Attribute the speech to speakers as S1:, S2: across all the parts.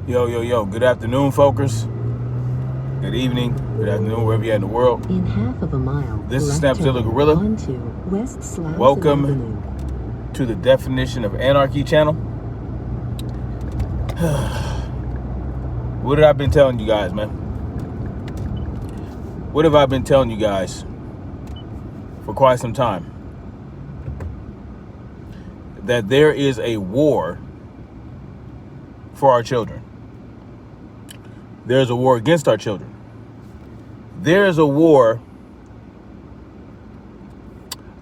S1: Yo. Good afternoon, folkers. Good evening. Good afternoon, wherever you're at in the world.
S2: In half of a mile,
S1: This is
S2: left
S1: Snapzilla
S2: turn
S1: Gorilla.
S2: onto West Slauson
S1: Welcome
S2: Avenue.
S1: to the Definition of Anarchy channel. What have I been telling you guys, man? What have I been telling you guys for quite some time? That there is a war for our children. There's a war against our children. There's a war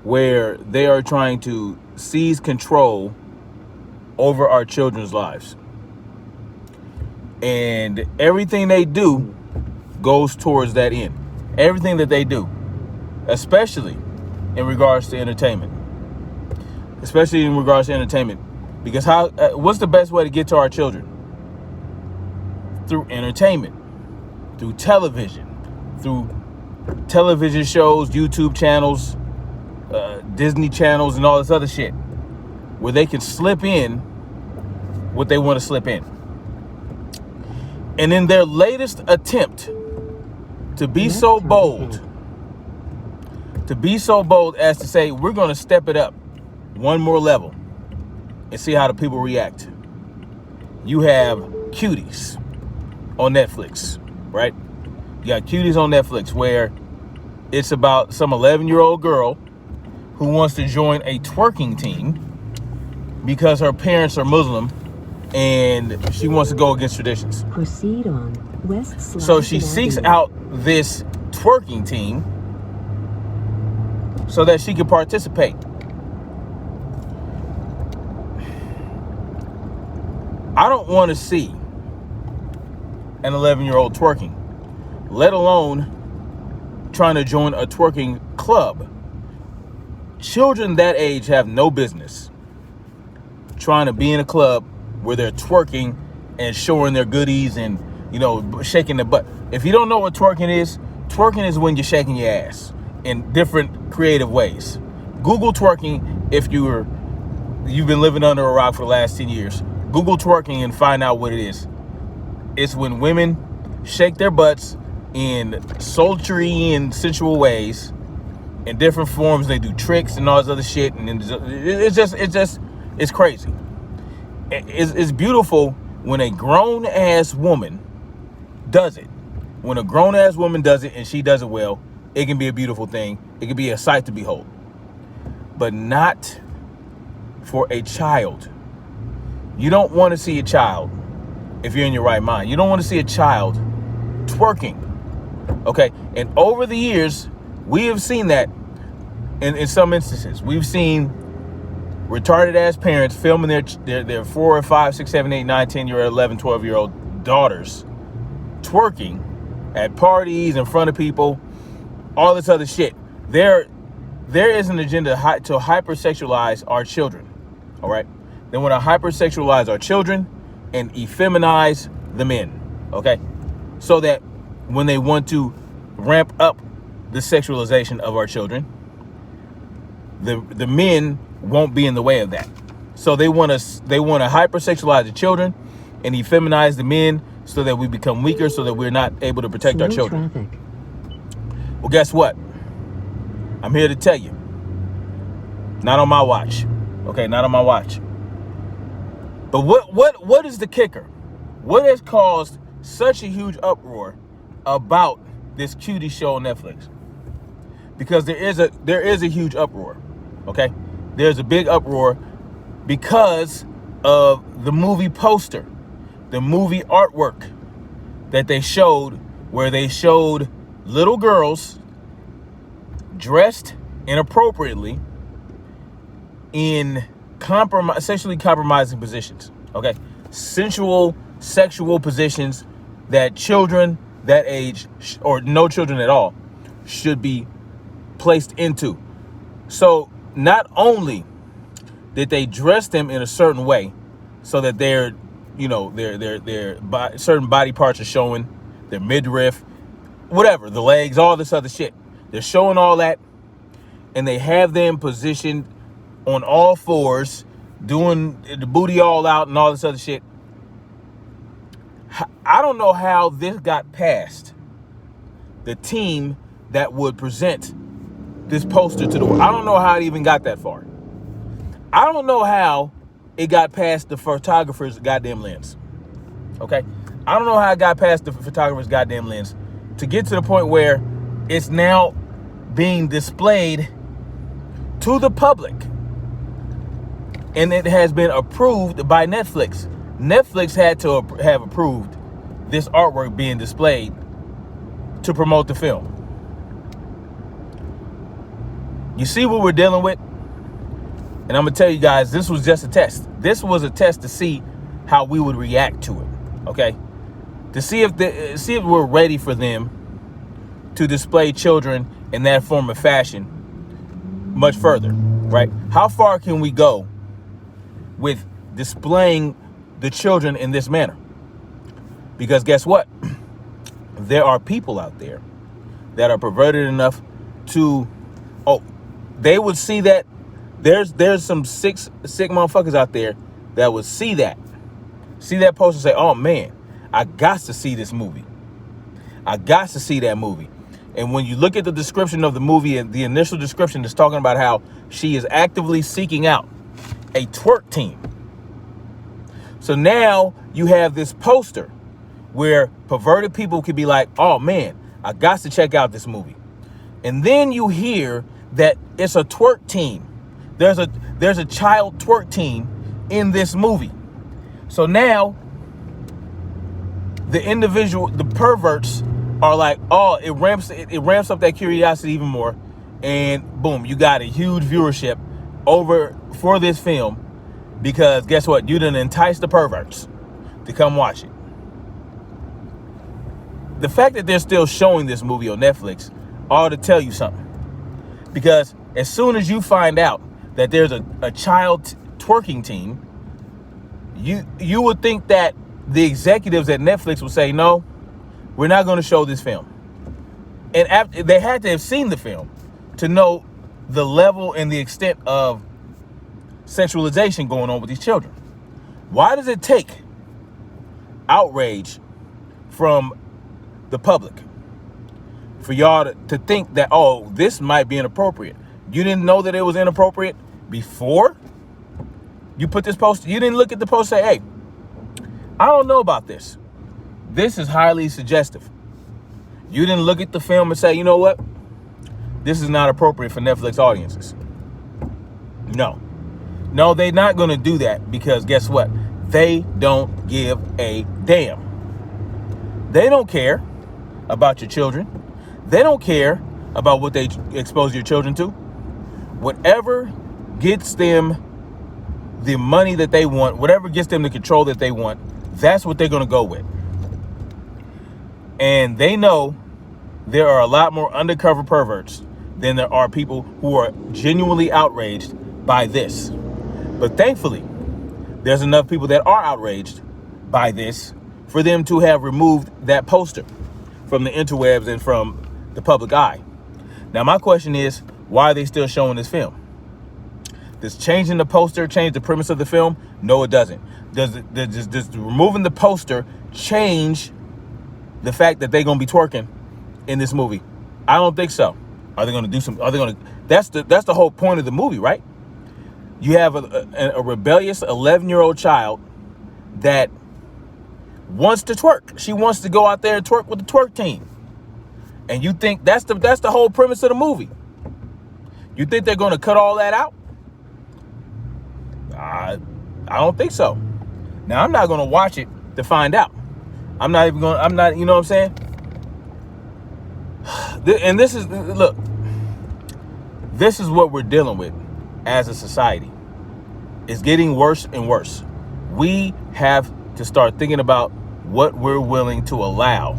S1: where they are trying to seize control over our children's lives. And everything they do goes towards that end. Everything that they do, especially in regards to entertainment. Because what's the best way to get to our children? Through entertainment, through television shows, YouTube channels, Disney channels, and all this other shit, where they can slip in what they want to slip in. And in their latest attempt to be so bold as to say, we're going to step it up one more level and see how the people react. You have Cuties on Netflix, right? You got Cuties on Netflix, where it's about some 11-year-old girl who wants to join a twerking team because her parents are Muslim and she wants to go against traditions.
S2: Proceed on West Slauson
S1: So she seeks out this twerking team so that she can participate. I don't want to see an 11-year-old twerking, let alone trying to join a twerking club. Children that age have no business trying to be in a club where they're twerking and showing their goodies and, shaking their butt. If you don't know what twerking is when you're shaking your ass in different creative ways. Google twerking if you've been living under a rock for the last 10 years. Google twerking and find out what it is. It's when women shake their butts in sultry and sensual ways, in different forms. They do tricks and all this other shit, and it's crazy. It's beautiful when a grown ass woman does it. When a grown ass woman does it and she does it well, it can be a beautiful thing. It can be a sight to behold, but not for a child. You don't want to see a child, if you're in your right mind, you don't want to see a child twerking. Okay. And over the years, we have seen that in some instances. We've seen retarded ass parents filming their 4 or 5, 6, 7, 8, 9, 10 year, 11, 12-year-old daughters twerking at parties in front of people, all this other shit. There is an agenda to hypersexualize our children. All right. They want to hypersexualize our children and effeminize the men. Okay. So that when they want to ramp up the sexualization of our children, the men won't be in the way of that. So they want to hypersexualize the children and effeminize the men so that we become weaker, so that we're not able to protect our children.
S2: Traffic.
S1: Well, guess what? I'm here to tell you. Not on my watch. Okay, not on my watch. But what is the kicker? What has caused such a huge uproar about this cutie show on Netflix? Because there is a huge uproar. Okay? There's a big uproar because of the movie poster, the movie artwork that they showed, where they showed little girls dressed inappropriately in sexually compromising positions. Okay? Sensual, sexual positions that children that age, or no children at all, should be placed into. So not only did they dress them in a certain way so that their certain body parts are showing, their midriff, whatever, the legs, all this other shit, they're showing all that, and they have them positioned on all fours, doing the booty all out and all this other shit. I don't know how this got past the team that would present this poster to the world. I don't know how it even got that far. I don't know how it got past the photographer's goddamn lens. Okay? I don't know how it got past the photographer's goddamn lens to get to the point where it's now being displayed to the public. And it has been approved by Netflix. Netflix had to have approved this artwork being displayed to promote the film. You see what we're dealing with? And I'm going to tell you guys, this was just a test. This was a test to see how we would react to it, okay? To see if we're ready for them to display children in that form of fashion much further, right? How far can we go with displaying the children in this manner? Because guess what? There are people out there that are perverted enough to, they would see that there's some sick motherfuckers out there that would see that post and say, oh man, I got to see this movie. I got to see that movie. And when you look at the description of the movie, and the initial description is talking about how she is actively seeking out a twerk team. So now you have this poster where perverted people could be like, oh man, I got to check out this movie. And then you hear that it's a twerk team. There's a child twerk team in this movie. So now the perverts are like, oh, it ramps up that curiosity even more. And boom, you got a huge viewership over for this film because guess what? You done enticed the perverts to come watch it. The fact that they're still showing this movie on Netflix ought to tell you something. Because as soon as you find out that there's a child twerking team, you would think that the executives at Netflix would say, no, we're not going to show this film. And after, they had to have seen the film to know the level and the extent of sexualization going on with these children. Why does it take outrage from the public for y'all to think that, oh, this might be inappropriate? You didn't know that it was inappropriate before you put this post? You didn't look at the post and say, hey, I don't know about this. This is highly suggestive. You didn't look at the film and say, you know what? This is not appropriate for Netflix audiences. No, they're not going to do that because guess what? They don't give a damn. They don't care about your children. They don't care about what they expose your children to. Whatever gets them the money that they want, whatever gets them the control that they want, that's what they're going to go with. And they know there are a lot more undercover perverts than there are people who are genuinely outraged by this. But thankfully, there's enough people that are outraged by this for them to have removed that poster from the interwebs and from the public eye. Now, my question is, why are they still showing this film? Does changing the poster change the premise of the film? No, it doesn't. Does removing the poster change the fact that they're going to be twerking in this movie? I don't think so. Are they going to do some? Are they going to? That's the whole point of the movie, right? You have a rebellious 11-year-old child that wants to twerk. She wants to go out there and twerk with the twerk team. And you think that's the whole premise of the movie? You think they're going to cut all that out? I don't think so. Now, I'm not going to watch it to find out. You know what I'm saying? And this is what we're dealing with as a society. It's getting worse and worse. We have to start thinking about what we're willing to allow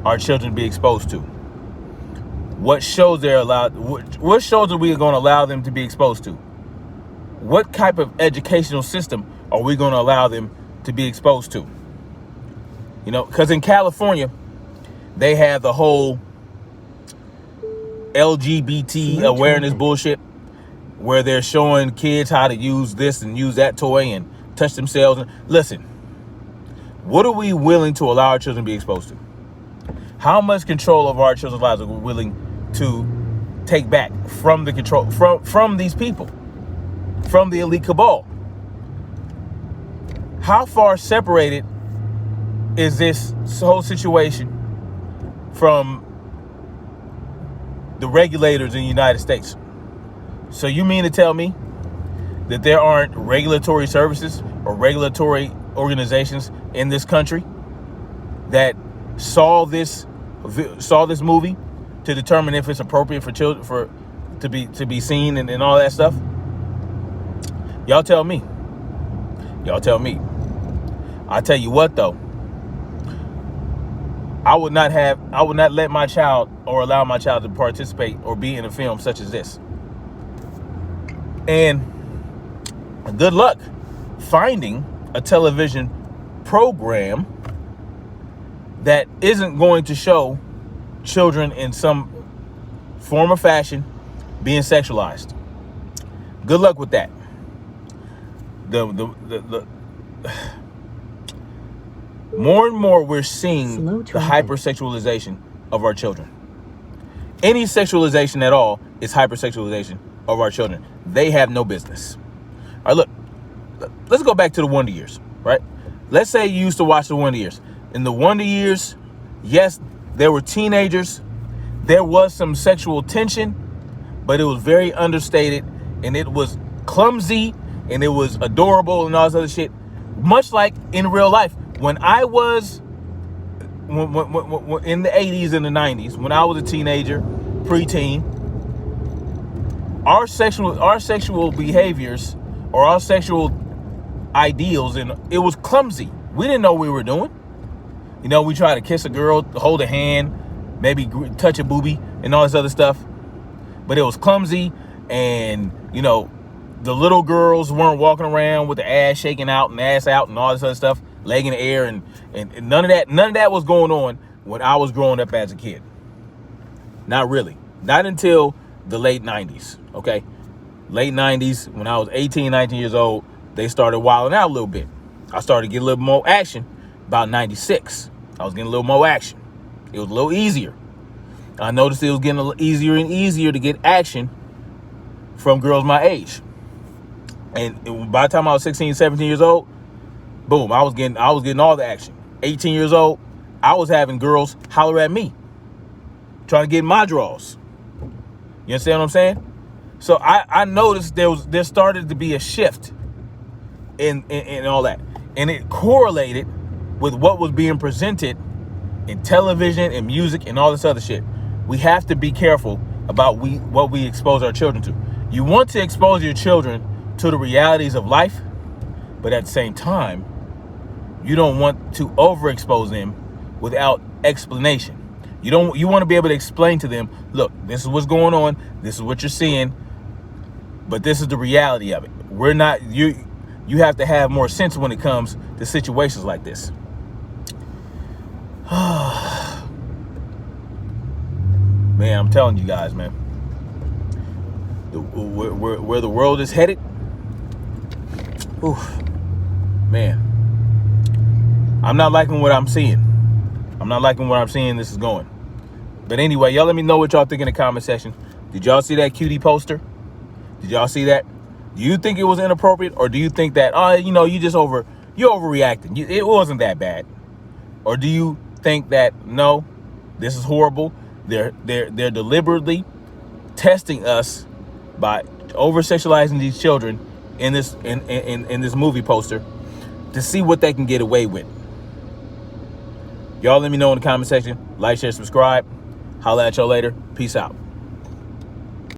S1: our children to be exposed to. What shows they're allowed, what shows are we going to allow them to be exposed to? What type of educational system are we going to allow them to be exposed to? You know, because in California, they have the whole LGBT awareness bullshit where they're showing kids how to use this and use that toy and touch themselves. Listen, What are we willing to allow our children to be exposed to? How much control of our children's lives are we willing to take back from the control, from these people, from the elite cabal? How far separated is this whole situation from the regulators in the United States? So you mean to tell me that there aren't regulatory services or regulatory organizations in this country that saw this movie to determine if it's appropriate for children to be seen and all that stuff? Y'all tell me. Y'all tell me. I tell you what though, I would not let my child or allow my child to participate or be in a film such as this. And good luck finding a television program that isn't going to show children in some form or fashion being sexualized. Good luck with that. More and more we're seeing the hypersexualization of our children. Any sexualization at all is hypersexualization of our children. They have no business. All right, look, let's go back to the Wonder Years, right? Let's say you used to watch the Wonder Years. In the Wonder Years, yes, there were teenagers. There was some sexual tension, but it was very understated, and it was clumsy, and it was adorable and all this other shit. Much like in real life. When I was when in the 80s and the 90s, when I was a teenager, preteen, our sexual behaviors or our sexual ideals, and it was clumsy. We didn't know what we were doing. You know, we tried to kiss a girl, hold a hand, maybe touch a boobie and all this other stuff. But it was clumsy, and, you know, the little girls weren't walking around with the ass shaking out and ass out and all this other stuff, leg in the air, and none of that was going on when I was growing up as a kid. Not really. Not until the late 90s, okay? Late 90s, when I was 18, 19 years old, they started wilding out a little bit. I started to get a little more action about 96. I was getting a little more action. It was a little easier. I noticed it was getting a little easier and easier to get action from girls my age. And by the time I was 16, 17 years old, boom, I was getting all the action. 18 years old, I was having girls holler at me, trying to get my draws. You understand what I'm saying? So I noticed there started to be a shift in all that. And it correlated with what was being presented in television and music and all this other shit. We have to be careful about what we expose our children to. You want to expose your children to the realities of life, but at the same time, you don't want to overexpose them without explanation. You want to be able to explain to them, look, this is what's going on, this is what you're seeing, but this is the reality of it. We're not, you have to have more sense when it comes to situations like this. Man, I'm telling you guys, man, where the world is headed, man, I'm not liking what I'm seeing. I'm not liking where I'm seeing this is going. But anyway, y'all let me know what y'all think in the comment section. Did y'all see that cutie poster? Did y'all see that? Do you think it was inappropriate, or do you think that, you're overreacting? It wasn't that bad. Or do you think that, no, this is horrible? They're deliberately testing us by over-sexualizing these children in this movie poster to see what they can get away with. Y'all let me know in the comment section. Like, share, subscribe. Holla at y'all later. Peace out.